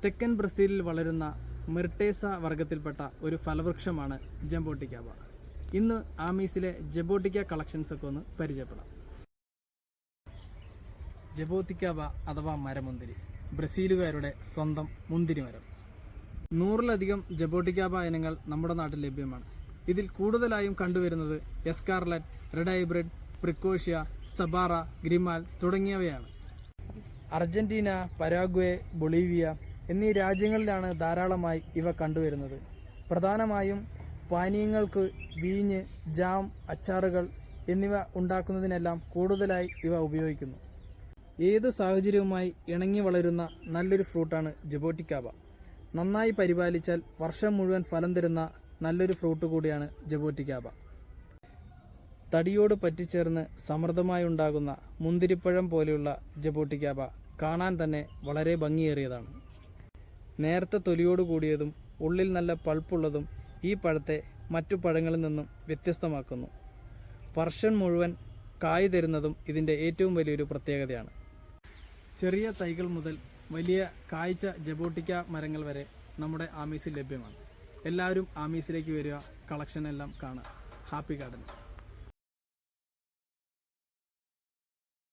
തെക്കൻ ബ്രസീലിൽ വളരുന്ന മിർട്ടേസ വർഗത്തിൽപ്പെട്ട ഒരു ഫലവൃക്ഷമാണ് ജംബോട്ടിക്കാബ. ഇന്ന് ആമീസിലെ ജബോട്ടിക്ക കളക്ഷൻസ് ഒക്കെ ഒന്ന് പരിചയപ്പെടാം. ജബോത്തിക്കാബ അഥവാ മരമുന്തിരി, ബ്രസീലുകാരുടെ സ്വന്തം മുന്തിരി മരം. 100-ലധികം ജബോട്ടിക്കാബ ഇനങ്ങൾ നമ്മുടെ നാട്ടിൽ ലഭ്യമാണ്. ഇതിൽ കൂടുതലായും കണ്ടുവരുന്നത് എസ്കാർലറ്റ്, റെഡ് ഹൈബ്രിഡ്, പ്രിക്കോഷ്യ, സബാറ, ഗ്രിമാൽ തുടങ്ങിയവയാണ്. അർജന്റീന, പരാഗ്വേ, ബൊളീവിയ എന്നീ രാജ്യങ്ങളിലാണ് ധാരാളമായി ഇവ കണ്ടുവരുന്നത്. പ്രധാനമായും പാനീയങ്ങൾക്ക് വീഞ്ഞ്, ജാം, അച്ചാറുകൾ എന്നിവ ഉണ്ടാക്കുന്നതിനെല്ലാം കൂടുതലായി ഇവ ഉപയോഗിക്കുന്നു. ഏതു സാഹചര്യവുമായി ഇണങ്ങി വളരുന്ന നല്ലൊരു ഫ്രൂട്ടാണ് ജബോട്ടിക്കാബ. നന്നായി പരിപാലിച്ചാൽ വർഷം മുഴുവൻ ഫലം തരുന്ന നല്ലൊരു ഫ്രൂട്ട് കൂടിയാണ് ജബോട്ടിക്കാബ. തടിയോട് പറ്റിച്ചേർന്ന് സമൃദ്ധമായി ഉണ്ടാകുന്ന മുന്തിരിപ്പഴം പോലെയുള്ള ജബോട്ടിക്കാബ കാണാൻ തന്നെ വളരെ ഭംഗിയേറിയതാണ്. നേർത്ത തൊലിയോട് കൂടിയതും ഉള്ളിൽ നല്ല പൾപ്പുള്ളതും ഈ പഴത്തെ മറ്റു പഴങ്ങളിൽ നിന്നും വ്യത്യസ്തമാക്കുന്നു. വർഷം മുഴുവൻ കായ് തരുന്നതും ഇതിൻ്റെ ഏറ്റവും വലിയൊരു പ്രത്യേകതയാണ്. ചെറിയ തൈകൾ മുതൽ വലിയ കായ്ച്ച ജബോട്ടിക്ക മരങ്ങൾ വരെ നമ്മുടെ ആമീസിൽ ലഭ്യമാണ്. എല്ലാവരും ആമീസിലേക്ക് വരിക, കളക്ഷൻ എല്ലാം കാണുക. Happy garden.